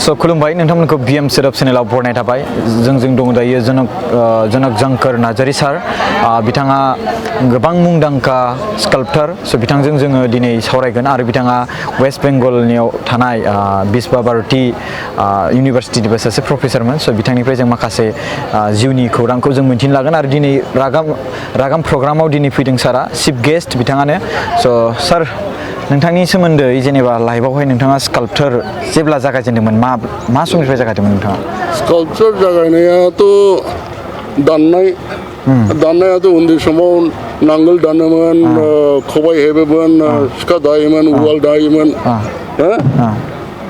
So खुलुमबाय नोंथांमोनखौ BM setup चेनेलाव बरायनाय थाबाय जोंजों दं दायो जनक झंकार नार्जारी सार बिथाङा गोबां मुंदांखा स्काल्पटर स' बिथांजों जोङो दिनै सावरायगोन आरो बिथाङा वेस्ट बेंगलनियाव थानाय बिस्वा भारती इउनिभारसिटिनिबो सासे प्रफेसारमोन स' बिथांनिफ्राय जों माखासे जिउनि खौरांखौ जों मिन्थिनो लागोन आरो दिनै रागाम प्रग्रामाव दिनै फैदों सारा चिफ गेस्ट बिथाङानो स' सार नोंथांनि सोमोन्दै जेनेबा लाइफआवहाय नोंथाङा स्काल्पटर जेब्ला जागायजेनदोंमोन मा समनिफ्राय जागायदोंमोन नोंथाङा स्काल्पचर जागायनायाथ' दाननायाथ' उन्दै समाव नांगोल दानोमोन खबाइ हेबोमोन सिखा दायोमोन उवाल दायोमोन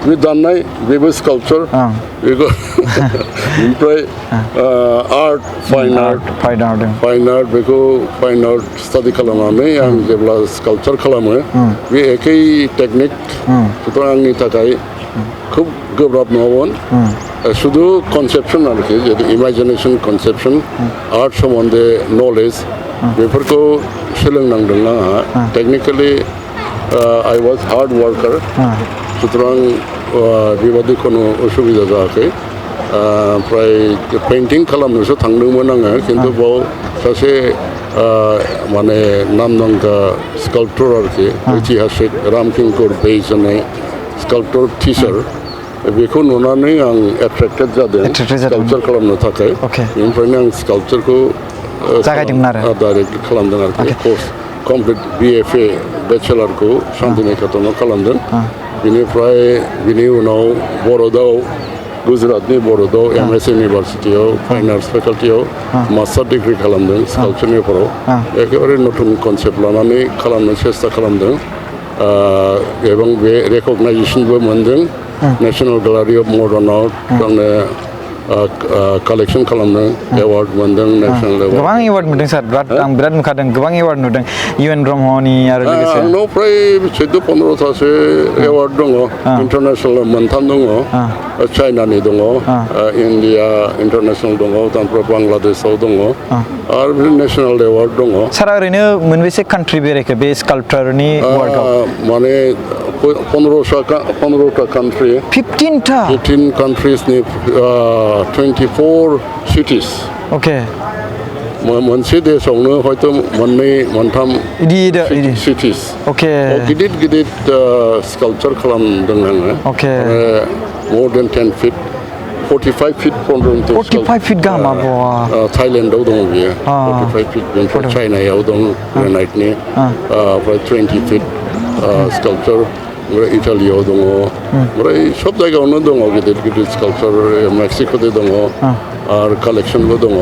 बे दाननाय बेबो स्काल्पचर बेखौ ओमफ्राय आर्ट फाइन आर्ट बेखौ फाइन आर्ट स्टाडि खालामनानै आं जेब्ला स्काल्पचर खालामो बे एखे टेकनिक सुतरां आंनि थाखाय खुब गोब्राब नङामोन शुद्ध कनसेप्शन आरोखि जेरै इमेजिनेशन कनसेप्शन आर्ट सोमोन्दै नलेज बेफोरखौ सोलोंनांदों आंहा टेक्निकेलि आइ वाज हार्ड वार्कार सुतरां बेबादि खुनु उसुबिदा जायाखै ओमफ्राय पेइन्टिं खालामनोसो थांदोंमोन आङो खिन्थु बाव सासे माने नामदांखा स्काल्पटर आरोखि ऐतिहासिक रामकिंकर बेज होननाय स्काल्पटर टिचार बेखौ नुनानै आं एट्रेक्टेड जादों स्काल्पचर खालामनो थाखाय बेनिफ्रायनो आं स्काल्पचरखौ जागायदोंमोन आरो डाइरेक्ट खालामदों आरोखि कर्स कमप्लिट BFA बेचेलारखौ शान्तिनिकेतनाव खालामदों बिनिफ्राय बिनि उनाव बर'दाव गुजरातनि बर'दाव MS इउनिभारसिटियाव फाइन आर्ट्स फेकाल्टियाव मास्टार डिग्रि खालामदों स्काल्पचरनि फोराव एखेबारे नতুन कनसेप्ट लानानै खालामनो सेस्था खालामदों एबं बे रेकगनाइजेसनबो मोनदों नेशनेल गैलारि अफ मडार्न आर्ट आंनो कालेक्शन खालामदों एवार्ड मोनदों नेशनेल एवार्ड गोबां एवार्ड मोनदों सार आं बिराद नुखादों गोबां एवार्ड नुदों UN ब्रह्मनि आरो लोगोसे आंनाव फ्राय 14-15थासो एवार्ड दङ इन्टारनेशनेल मोनथाम दङ चाइनानि दङ इन्डिया इन्टारनेशनेल दङ ओमफ्राय बांलादेशआव दङ आरो नेशनेल एवार्ड दङ सारा ओरैनो मोनबेसे कान्ट्रि बेरायखो बे स्काल्पचरनि वार्ल्डआव माने 15टा कान्ट्रि 15 कान्ट्रिसनि 24 cities ओके मोनसे देशआवनो हयथ' मोननै मोनथाम cities ओके गिदिर स्काल्पचर खालामदों आङो okay more than 10 feet 45 feet 45 feet गाहाम थाइलेण्डआव दङ बियो 45 feet बेनिफ्राय चाइनायाव दं ग्रेनाइटनि ओमफ्राय 20 feet स्काल्पचर ओमफ्राय इटालियाव दङ ओमफ्राय सब जायगायावनो दङ गिदिर स्काल्पचर मेक्सिक'आव दङ आरो कालेक्शनबो दङ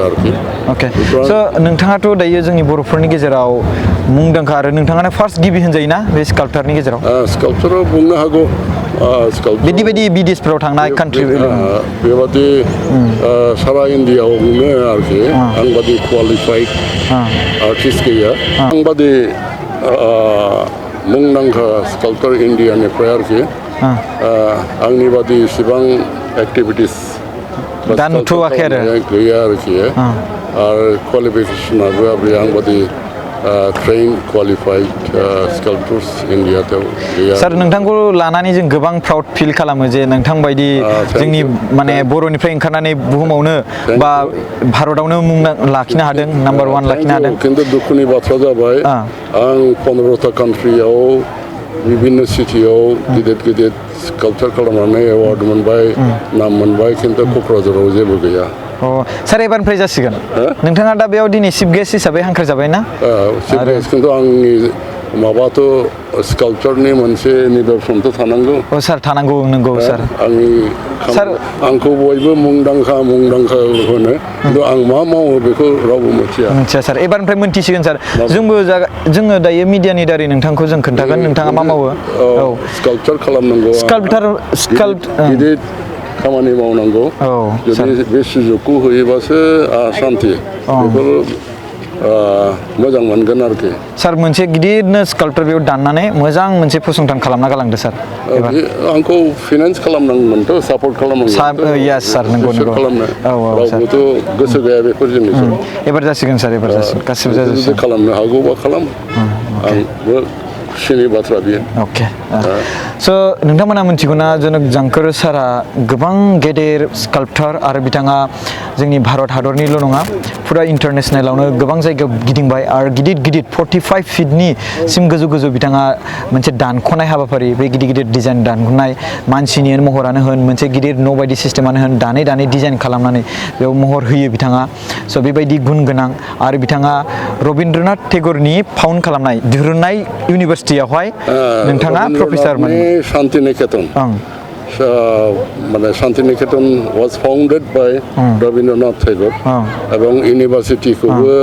आरोखि ओके स' नोंथाङाथ' दायो जोंनि बर'फोरनि गेजेराव मुंदांखा आरो नोंथाङानो फार्स्ट गिबि होनजायोना बे स्काल्पचरनि गेजेराव स्काल्पचराव बुंनो हागौ बायदि बिदेशफोराव थांनाय कान्ट्रि बेबादि सारा इण्डियाआवनो आरोखि आंबादि क्वालिफाइड आर्टिस्ट गैया आंबादि मुंदांखा स्काल्पचर इण्डियानिफ्राय आरोखि आंनि बादि इसेबां एक्टिभिटिस दा नुथ'वाखै आरो गैया आरोखि आरो क्वालिफिकेसनाबो आंबादि ट्रेन क्वालिफाइड स्काल्पचर्स इण्डियायाव गैया सार नोंथांखौ लानानै जों गोबां प्राउड फिल खालामो जे नोंथां बायदि जोंनि माने बर'निफ्राय ओंखारनानै बुहुमावनो बा भारतआवनो मुं लाखिनो हादों नाम्बार 1 लाखिनो हादों खिन्थु दुखुनि बाथ्रा जाबाय आं 15टा कान्ट्रियाव बिभिन्न सिटियाव गिदिर स्काल्पचर खालामनानै एवार्ड मोनबाय नाम मोनबाय खिन्थु क'क्राझाराव जेबो गैया सार एबारनिफ्राय जासिगोन नोंथाङा दा बेयाव दिनै चिफ गेस्ट हिसाबै हांख्राय जाबाय ना चिफ गेस्ट खिन्थु आंनि माबाथ' स्काल्पचरनि मोनसे निदर्शनथ' थानांगौ सार थानांगौ नंगौ सार आंनि सार आंखौ बयबो मुंदांखा होनो खिन्थु आं मा मावो बेखौ रावबो मिथिया सार एबारनिफ्राय मोनथिसिगोन सार जोङो दायो मिडियानि दारै नोंथांखौ जों खोन्थागोन नोंथाङा मा मावो स्काल्पचर खालामनांगौ गिदिर खामानि मावनांगौ जुदि बे सुजुगखौ होयोबासो शान्ति बेफोर मोजां मोनगोन आरोखि सार मोनसे गिदिरनो स्काल्पचर बेयाव दाननानै मोजां मोनसे फसंथान खालामना गालांदो सार आंखौ फाइनान्स खालामनांगोनथ' सापर्ट खालामनांगोन यास सार नंगौ खालामनो रावबोथ' गोसो गैया बेफोर जिनिसआव एबार जासिगोन सार एबार जासिगोन गासिबो जाजोबसिगोन खालामनो हागौबा खालाम आंबो खुसिनि बाथ्रा बियो अके स' नोंथांमोना मिथिगौना जनक जांकर सारा गोबां गेदेर स्काल्पटार आरो बिथाङा जोंनि भारत हादरनिल' नङा फुरा इन्टारनेसनेलावनो गोबां जायगायाव गिदिंबाय आरो गिदिर गिदिर 45 फिटनि सिम गोजौ गोजौ बिथाङा मोनसे दानख'नाय हाबाफारि बे गिदिर गिदिर डिजाइन दानख'नाय मानसिनि महरानो होन मोनसे गिदिर न' बायदि सिस्टेमानो होन दानै दानै डिजाइन खालामनानै बेयाव महर होयो बिथाङा स' बेबायदि गुन गोनां आरो बिथाङा रबीन्द्रनाथ टेगरनि फाउन्ड खालामनाय दिहुननाय इउनिभारसिटियावहाय नोंथाङा प्रफेसारमोन शान्तिनिकेतन माने शान्तिनिकेतन वाज फाउन्डेड बाय रबीन्द्रनाथ टेगर এবং इउनिभारसिटिखौबो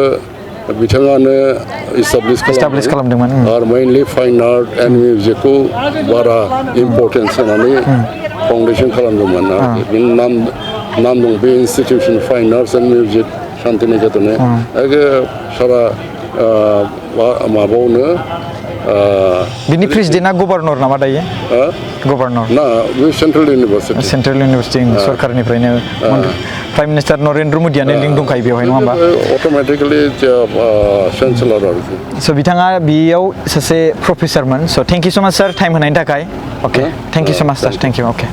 बिथाङानो इस्टाब्लिश खालामदोंमोन आरो मेइनलि फाइन आर्ट एन्ड मिउजिकखौ बारा इम्पर्टेन्स होनानै फाउन्डेसन खालामदोंमोन बिनि नाम दं बे इन्सटिटिउसन फाइन आर्ट्स एन्ड मिउजिक शान्तिनिकेतने सारा माबायावनो बिनि प्रेसिडेन्टआ गभर्नर नामा दायो गभर्नर ना बे सेन्ट्रेल इउनिभारसिटि सरकारनिफ्रायनो प्राइम मिनिस्टार नरेन्द्र मदियानो लिंक दंखायो बेवहाय नङा होमबा अट'मेटिकेलि चेन्सेलर आरोखि स' बिथाङा बेयाव सासे प्रफेसारमोन स' थेंक इउ स' माच सार टाइम होनायनि थाखाय अके थेंक इउ स' माच सार थेंक इउ अके